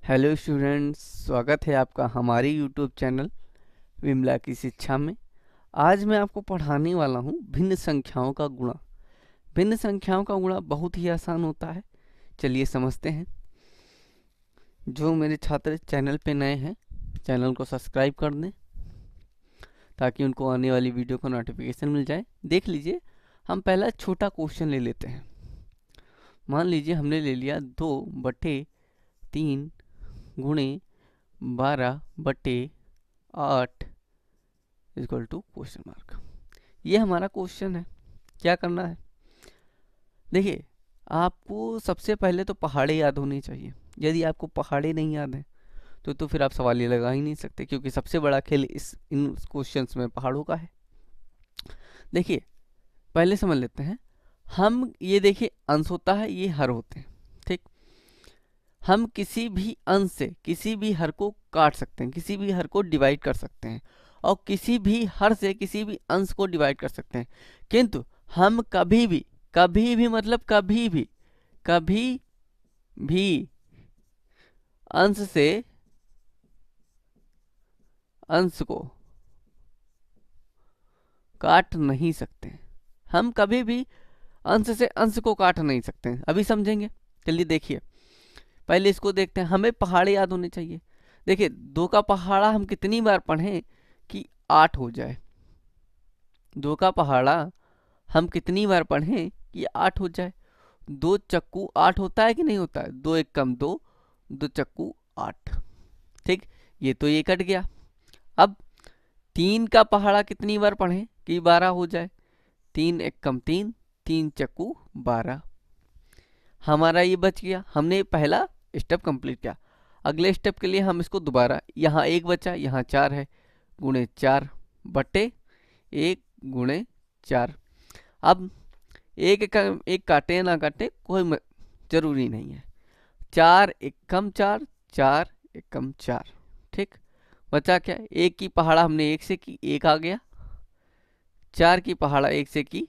Hello students, स्वागत है आपका हमारे यूट्यूब चैनल विमला की शिक्षा में। आज मैं आपको पढ़ाने वाला हूँ भिन्न संख्याओं का गुणा। भिन्न संख्याओं का गुणा बहुत ही आसान होता है, चलिए समझते हैं। जो मेरे छात्र चैनल पे नए हैं, चैनल को सब्सक्राइब कर दें ताकि उनको आने वाली वीडियो का नोटिफिकेशन मिल जाए। देख लीजिए, हम पहला छोटा क्वेश्चन ले लेते हैं। मान लीजिए हमने ले लिया 2/3 गुणे 12/8 इक्वल टू क्वेश्चन मार्क। ये हमारा क्वेश्चन है। क्या करना है, देखिए, आपको सबसे पहले तो पहाड़े याद होने चाहिए। यदि आपको पहाड़े नहीं याद हैं तो फिर आप सवाल ये लगा ही नहीं सकते, क्योंकि सबसे बड़ा खेल इन क्वेश्चंस में पहाड़ों का है। देखिए, पहले समझ लेते हैं। हम ये देखिए, अंश होता है, ये हर होते हैं, ठीक। हम किसी भी अंश से किसी भी हर को काट सकते हैं, किसी भी हर को डिवाइड कर सकते हैं, और किसी भी हर से किसी भी अंश को डिवाइड कर सकते हैं। किंतु हम कभी भी मतलब कभी भी अंश से अंश को काट नहीं सकते। हम कभी भी अंश से अंश को काट नहीं सकते हैं। अभी समझेंगे, चलिए देखिए। पहले इसको देखते हैं। हमें पहाड़े याद होने चाहिए। देखिए, 2 का पहाड़ा हम कितनी बार पढ़ें कि 8 हो जाए। 2 का पहाड़ा हम कितनी बार पढ़ें कि 8 हो जाए। 2 चक्कू 8 होता है कि नहीं होता है? 2 एक कम 2, 2 चक्कू 8, ठीक। ये तो ये कट गया। अब 3 का पहाड़ा कितनी बार पढ़ें कि 12 हो जाए। 3 एक कम 3, 3 चक्कू 12। हमारा ये बच गया। हमने पहला स्टेप कंप्लीट किया। अगले स्टेप के लिए हम इसको दोबारा, यहाँ 1 बचा, यहाँ 4 है, गुणे 4 बटे 1 गुणे 4। अब एक काटे या ना काटे कोई जरूरी नहीं है। 4 एक कम 4, 4 एक कम 4, ठीक। बचा क्या? 1 की पहाड़ा हमने 1 से की, 1 आ गया। 4 की पहाड़ा 1 से की,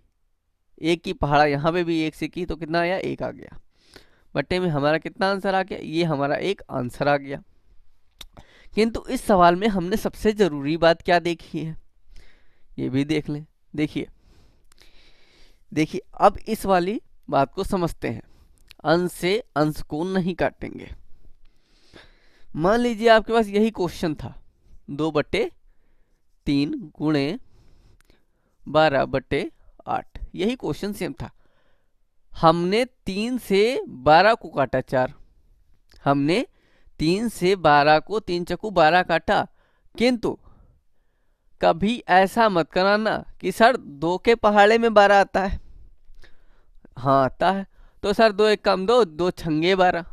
1 की पहाड़ा यहाँ पे भी 1 से की, तो कितना आया? 1 आ गया। बट्टे में हमारा कितना आंसर आ गया? ये हमारा एक आंसर आ गया। किंतु इस सवाल में हमने सबसे जरूरी बात क्या देखी है, ये भी देख लें। देखिए अब इस वाली बात को समझते हैं। अंश से अंश को नहीं काटेंगे। मान लीजिए आपके पास यही क्वेश्चन था, 2/3 गुणे 12/8। यही क्वेश्चन सेम था। हमने 3 से 12 को काटा 4। हमने 3 से 12 को 3 चक्कू 12 काटा। किंतु कभी ऐसा मत कराना कि सर 2 के पहाड़े में 12 आता है। हाँ आता है, तो सर 2 एक कम 2, 2 छंगे 12।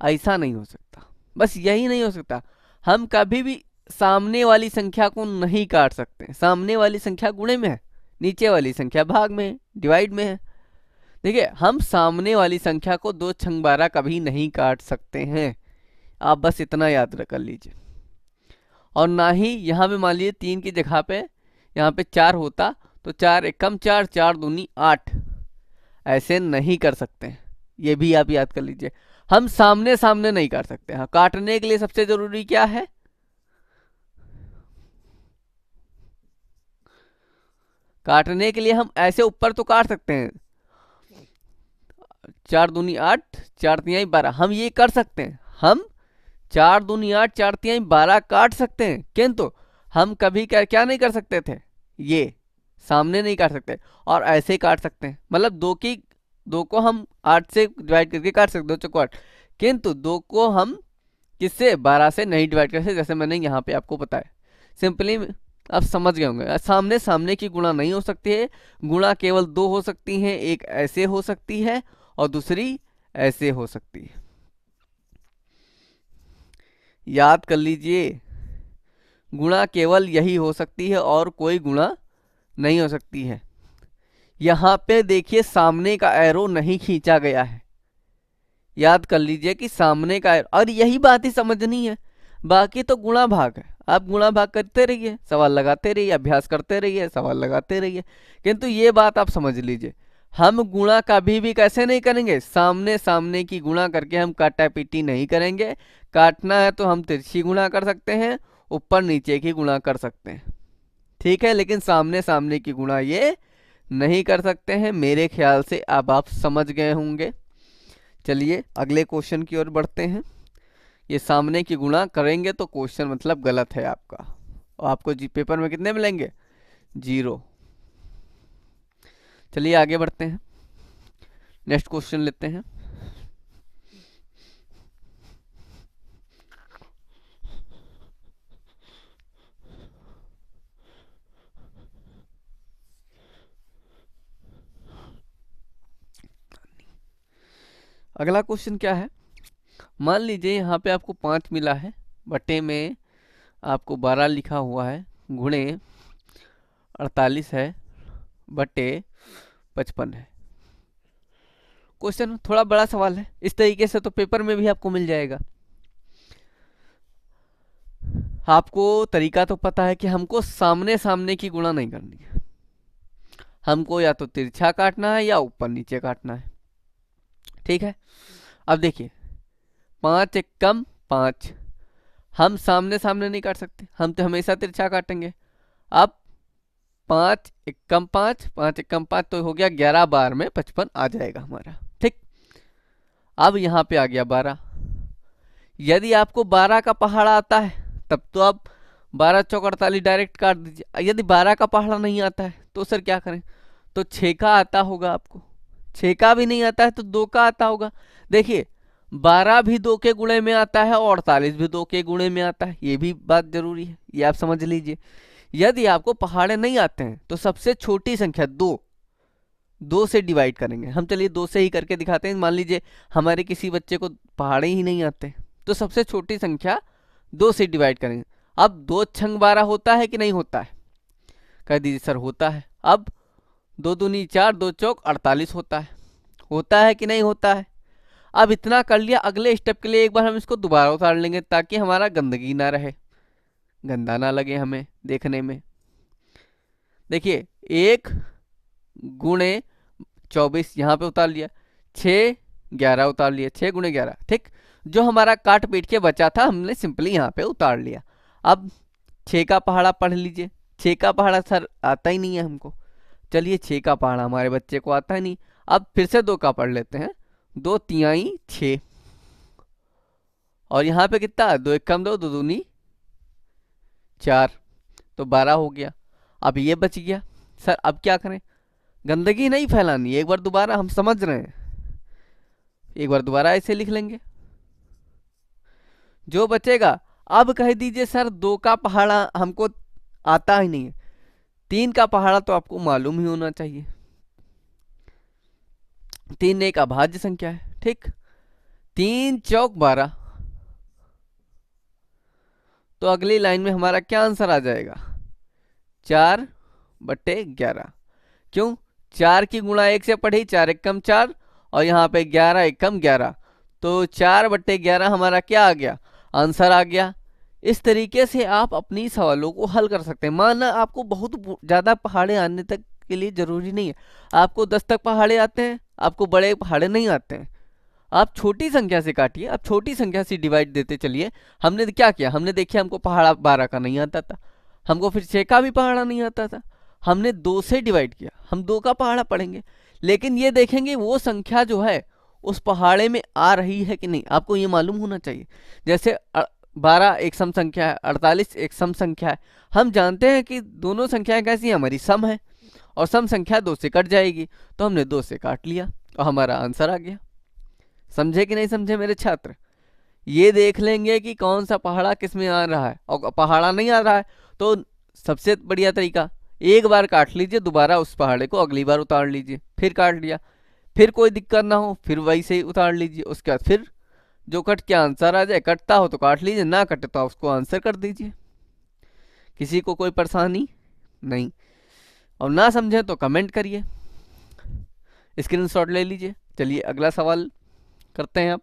ऐसा नहीं हो सकता। बस यही नहीं हो सकता। हम कभी भी सामने वाली संख्या को नहीं काट सकते। सामने वाली संख्या गुणे में है, नीचे वाली संख्या भाग में है, डिवाइड में है। देखिए, हम सामने वाली संख्या को 2 छंग 12 कभी नहीं काट सकते हैं। आप बस इतना याद कर लीजिए। और ना ही यहाँ पे मान लीजिए 3 की जगह पे यहाँ पे 4 होता, तो 4 एक कम 4, 4 दूनी 8। ऐसे नहीं कर सकते हैं, ये भी आप याद कर लीजिए। हम सामने सामने नहीं काट सकते। हाँ, काटने के लिए सबसे जरूरी क्या है? काटने के लिए हम ऐसे ऊपर तो काट सकते हैं, 4 दूनी 8, 4 तिहाई 12। हम ये कर सकते हैं। हम 4 दूनी 8, 4 तिहाई 12 काट सकते हैं। किंतु हम कभी क्या नहीं कर सकते थे? ये सामने नहीं काट सकते। और ऐसे ही काट सकते हैं, मतलब 2 को हम 8 से डिवाइड करके काट सकते, 2 चौको 8। किंतु 2 को हम किससे? 12 से नहीं डिवाइड कर सकते, जैसे मैंने यहाँ पे आपको बताया। सिंपली आप समझ गए होंगे। सामने सामने की गुणा नहीं हो सकती है। गुणा केवल 2 हो सकती हैं। एक ऐसे हो सकती है और दूसरी ऐसे हो सकती है। याद कर लीजिए, गुणा केवल यही हो सकती है और कोई गुणा नहीं हो सकती है। यहाँ पे देखिए, सामने का एरो नहीं खींचा गया है। याद कर लीजिए कि सामने का एरो, और यही बात ही समझनी है। बाकी तो गुणा भाग है। आप गुणा भाग करते रहिए, सवाल लगाते रहिए, अभ्यास करते रहिए, सवाल लगाते रहिए। किंतु ये बात आप समझ लीजिए, हम गुणा कभी भी कैसे नहीं करेंगे, सामने सामने की गुणा करके हम काटा पीटी नहीं करेंगे। काटना है तो हम तिरछी गुणा कर सकते हैं, ऊपर नीचे की गुणा कर सकते हैं, ठीक है, लेकिन सामने सामने की गुणा ये नहीं कर सकते हैं। मेरे ख्याल से अब आप समझ गए होंगे। चलिए अगले क्वेश्चन की ओर बढ़ते हैं। ये सामने की गुणा करेंगे तो क्वेश्चन मतलब गलत है आपका, और आपको जी पेपर में कितने मिलेंगे, 0। चलिए आगे बढ़ते हैं, नेक्स्ट क्वेश्चन लेते हैं। अगला क्वेश्चन क्या है, मान लीजिए यहाँ पे आपको 5 मिला है, बटे में आपको 12 लिखा हुआ है, गुणे 48 है, बटे 55 है। क्वेश्चन थोड़ा बड़ा सवाल है, इस तरीके से तो पेपर में भी आपको मिल जाएगा। आपको तरीका तो पता है कि हमको सामने सामने की गुणा नहीं करनी है, हमको या तो तिरछा काटना है या ऊपर नीचे काटना है, ठीक है। अब देखिए 5 एक कम 5, हम सामने सामने नहीं काट सकते, हम तो हमेशा तिरछा काटेंगे। अब 5 एक कम 5, 5 एक कम 5 तो हो गया 11 बार में 55 आ जाएगा हमारा, ठीक। अब यहाँ पे आ गया 12, यदि आपको 12 का पहाड़ा आता है तब तो आप 12 चौक 48 डायरेक्ट काट दीजिए। यदि 12 का पहाड़ा नहीं आता है तो सर क्या करें, तो 6 का आता होगा आपको, 6 का भी नहीं आता है तो 2 का आता होगा। देखिए 12 भी 2 के गुणे में आता है और 48 भी 2 के गुणे में आता है, ये भी बात जरूरी है, ये आप समझ लीजिए। यदि आपको पहाड़े नहीं आते हैं तो सबसे छोटी संख्या 2 से डिवाइड करेंगे हम। चलिए 2 से ही करके दिखाते हैं। मान लीजिए हमारे किसी बच्चे को पहाड़े ही नहीं आते तो सबसे छोटी संख्या 2 से डिवाइड करेंगे। अब 2 छंग 12 होता है कि नहीं होता है, कह दीजिए सर होता है। अब 2 दूनी 4, 2 चौक 48 होता है कि नहीं होता है। अब इतना कर लिया, अगले स्टेप के लिए एक बार हम इसको दोबारा उतार लेंगे ताकि हमारा गंदगी ना रहे, गंदा ना लगे हमें देखने में। देखिए 1 गुणे 24 यहाँ पे उतार लिया, 6 11 उतार लिया, 6 गुणे 11, ठीक। जो हमारा काट पीट के बचा था हमने सिंपली यहाँ पे उतार लिया। अब 6 का पहाड़ा पढ़ लीजिए, 6 का पहाड़ा सर आता ही नहीं है हमको, चलिए 6 का पहाड़ा हमारे बच्चे को आता ही नहीं। अब फिर से 2 का पढ़ लेते हैं, 2 तिहाई 6, और यहाँ पे कितना 2 एक कम 2, 2 दूनी 4, तो 12 हो गया। अब ये बच गया, सर अब क्या करें, गंदगी नहीं फैलानी, एक बार दोबारा हम समझ रहे हैं, एक बार दोबारा ऐसे लिख लेंगे जो बचेगा। अब कह दीजिए सर 2 का पहाड़ा हमको आता ही नहीं है, 3 का पहाड़ा तो आपको मालूम ही होना चाहिए, 3 एक अभाज्य संख्या है, ठीक। 3 चौक 12, तो अगली लाइन में हमारा क्या आंसर आ जाएगा, 4/11। क्यों, 4 की गुणा 1 से पढ़ी, 4 एक कम 4, और यहाँ पे 11 एक कम 11, तो 4/11 हमारा क्या आ गया, आंसर आ गया। इस तरीके से आप अपनी सवालों को हल कर सकते हैं। माना आपको बहुत ज़्यादा पहाड़े आने तक के लिए ज़रूरी नहीं है, आपको 10 तक पहाड़े आते हैं, आपको बड़े पहाड़े नहीं आते हैं, आप छोटी संख्या से काटिए, आप छोटी संख्या से डिवाइड देते चलिए। हमने क्या किया, हमने देखिए हमको पहाड़ा 12 का नहीं आता था, हमको फिर 6 का भी पहाड़ा नहीं आता था, हमने 2 से डिवाइड किया, हम 2 का पहाड़ा पढ़ेंगे, लेकिन ये देखेंगे वो संख्या जो है उस पहाड़े में आ रही है कि नहीं, आपको ये मालूम होना चाहिए। जैसे 12 एक सम संख्या है, 48 एक सम संख्या है, हम जानते हैं कि दोनों संख्याएं कैसी हैं, हमारी सम है, और सम संख्या 2 से कट जाएगी, तो हमने 2 से काट लिया और हमारा आंसर आ गया। समझे कि नहीं समझे मेरे छात्र, ये देख लेंगे कि कौन सा पहाड़ा किस में आ रहा है, और पहाड़ा नहीं आ रहा है तो सबसे बढ़िया तरीका, एक बार काट लीजिए, दोबारा उस पहाड़े को अगली बार उतार लीजिए, फिर काट लिया, फिर कोई दिक्कत ना हो फिर वही से ही उतार लीजिए, उसके बाद फिर जो कट के आंसर आ जाए, कटता हो तो काट लीजिए, ना कटे तो उसको आंसर कर दीजिए, किसी को कोई परेशानी नहीं। और ना समझे तो कमेंट करिए, स्क्रीनशॉट ले लीजिए। चलिए अगला सवाल करते हैं आप।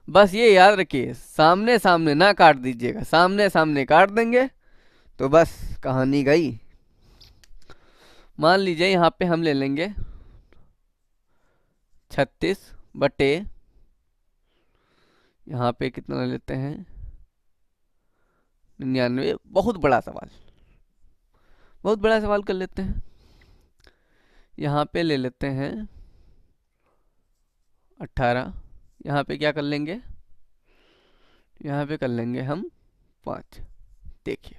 बस ये याद रखिए, सामने सामने ना काट दीजिएगा, सामने सामने काट देंगे तो बस कहानी गई। मान लीजिए यहाँ पे हम ले लेंगे 36 बटे, यहाँ पे कितना ले लेते हैं 99। बहुत बड़ा सवाल, बहुत बड़ा सवाल कर लेते हैं। यहाँ पे ले लेते हैं 18, यहाँ पे क्या कर लेंगे, यहाँ पे कर लेंगे हम 5। देखिए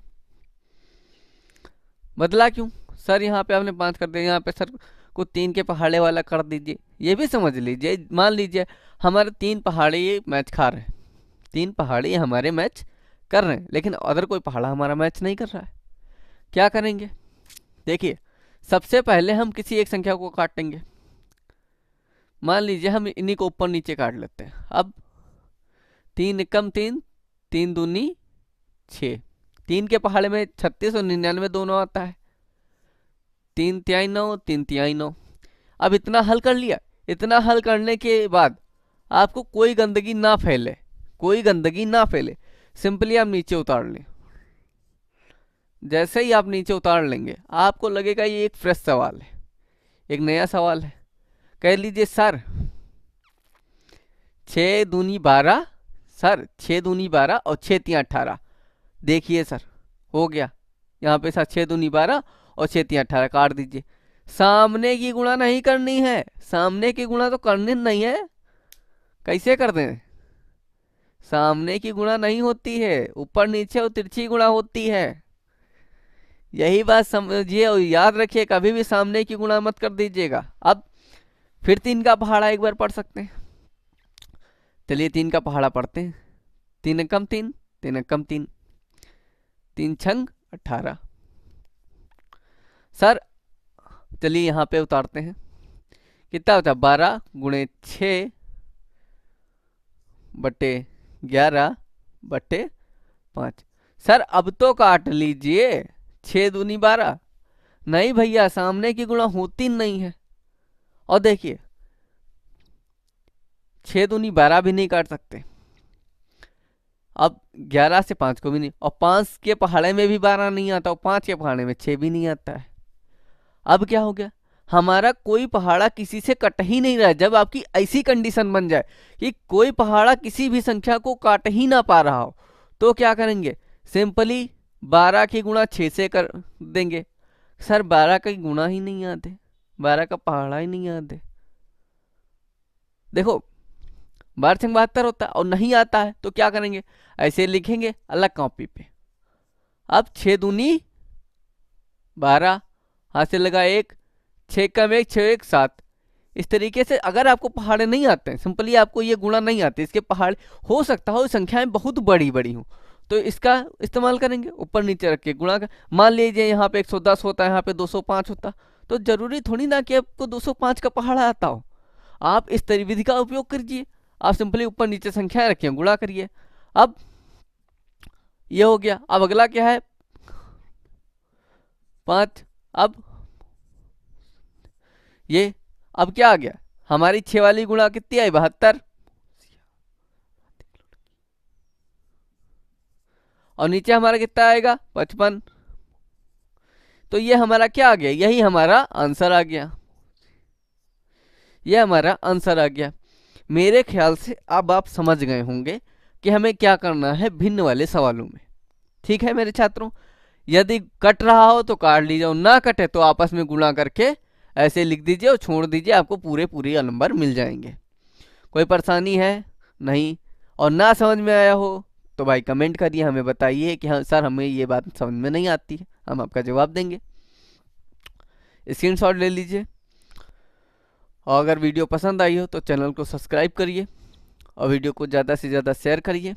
बदला क्यों सर, यहाँ पे आपने 5 कर दिया, यहाँ पे सर को 3 के पहाड़े वाला कर दीजिए। ये भी समझ लीजिए, मान लीजिए हमारे 3 पहाड़ी मैच खा रहे हैं, 3 पहाड़ी हमारे मैच कर रहे हैं, लेकिन अदर कोई पहाड़ा हमारा मैच नहीं कर रहा है। क्या करेंगे, देखिए सबसे पहले हम किसी एक संख्या को काटेंगे। मान लीजिए हम इन्हीं को ऊपर नीचे काट लेते हैं। अब 3 एकम 3, 3 दूनी 6, 3 के पहाड़े में 36 और 99 दोनों आता है, 3 तिहाई 9, 3 तिहाई 9। अब इतना हल कर लिया, इतना हल करने के बाद आपको कोई गंदगी ना फैले, कोई गंदगी ना फैले, सिंपली आप नीचे उतार लें। जैसे ही आप नीचे उतार लेंगे आपको लगेगा ये एक फ्रेश सवाल है, एक नया सवाल है। कह लीजिए सर 6 दूनी 12, सर 6 दूनी 12 और 6 तिहाई 18। देखिए सर हो गया, यहाँ पे सर 6 दूनी 12 और 6 तिहाई 18 काट दीजिए। सामने की गुणा नहीं करनी है, सामने की गुणा तो करनी नहीं है। कैसे कर दें, सामने की गुणा नहीं होती है, ऊपर नीचे और तिरछी गुणा होती है। यही बात समझिए और याद रखिए, कभी भी सामने की गुणा मत कर दीजिएगा। अब फिर 3 का पहाड़ा एक बार पढ़ सकते हैं, चलिए 3 का पहाड़ा पढ़ते हैं। 3 एकम 3, 3 एकम 3, 3 छंग 18। सर चलिए यहाँ पे उतारते हैं, कितना होता है 12 गुणे 6 बटे 11 बटे 5। सर अब तो काट लीजिए, 6 दूनी 12। नहीं भैया, सामने की गुणा होती नहीं है। और देखिए 6 दूनी 12 भी नहीं काट सकते, अब 11 से 5 को भी नहीं, और 5 के पहाड़े में भी 12 नहीं आता, और 5 के पहाड़े में 6 भी नहीं आता है। अब क्या हो गया, हमारा कोई पहाड़ा किसी से कट ही नहीं रहा है। जब आपकी ऐसी कंडीशन बन जाए कि कोई पहाड़ा किसी भी संख्या को काट ही ना पा रहा हो, तो क्या करेंगे, सिंपली 12 की गुणा 6 से कर देंगे। सर 12 का गुणा ही नहीं आते, 12 का पहाड़ा ही नहीं आते। देखो 12 छंग 72 होता है और नहीं आता है, तो क्या करेंगे, ऐसे लिखेंगे अलग कॉपी पे। अब 6 दूनी 12, हाथ से लगा 1, 6 कम 1, 6 1 7। इस तरीके से अगर आपको पहाड़े नहीं आते हैं, सिंपली आपको ये गुणा नहीं आते, इसके पहाड़े हो सकता हो संख्याएं बहुत बड़ी बड़ी हो, तो इसका इस्तेमाल करेंगे, ऊपर नीचे रख के गुणा कर। मान लीजिए यहाँ पे 110 होता है, यहाँ पे 205 होता, तो जरूरी थोड़ी ना कि आपको 205 का पहाड़ा आता हो। आप इस तरी विधि का उपयोग करिए, आप सिंपली ऊपर नीचे संख्याएं रखिए, गुणा करिए। अब ये हो गया, अब अगला क्या है 5। अब ये अब क्या आ गया, हमारी 6 वाली गुणा कितनी आई 72, और नीचे हमारा कितना आएगा 55। तो ये हमारा क्या आ गया, यही हमारा आंसर आ गया, ये हमारा आंसर आ गया। मेरे ख्याल से अब आप समझ गए होंगे कि हमें क्या करना है भिन्न वाले सवालों में। ठीक है मेरे छात्रों, यदि कट रहा हो तो काट लीजिए, और ना कटे तो आपस में गुणा करके ऐसे लिख दीजिए और छोड़ दीजिए, आपको पूरे नंबर मिल जाएंगे। कोई परेशानी है नहीं, और ना समझ में आया हो तो भाई कमेंट करिए, हमें बताइए कि हाँ सर हमें ये बात समझ में नहीं आती है, हम आपका जवाब देंगे। स्क्रीनशॉट ले लीजिए, और अगर वीडियो पसंद आई हो तो चैनल को सब्सक्राइब करिए और वीडियो को ज़्यादा से ज़्यादा शेयर करिए।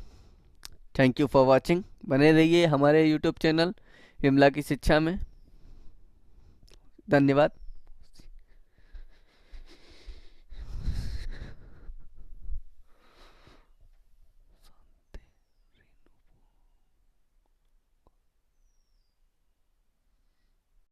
थैंक यू फॉर वॉचिंग, बने रहिए हमारे यूट्यूब चैनल विमला की शिक्षा में। धन्यवाद।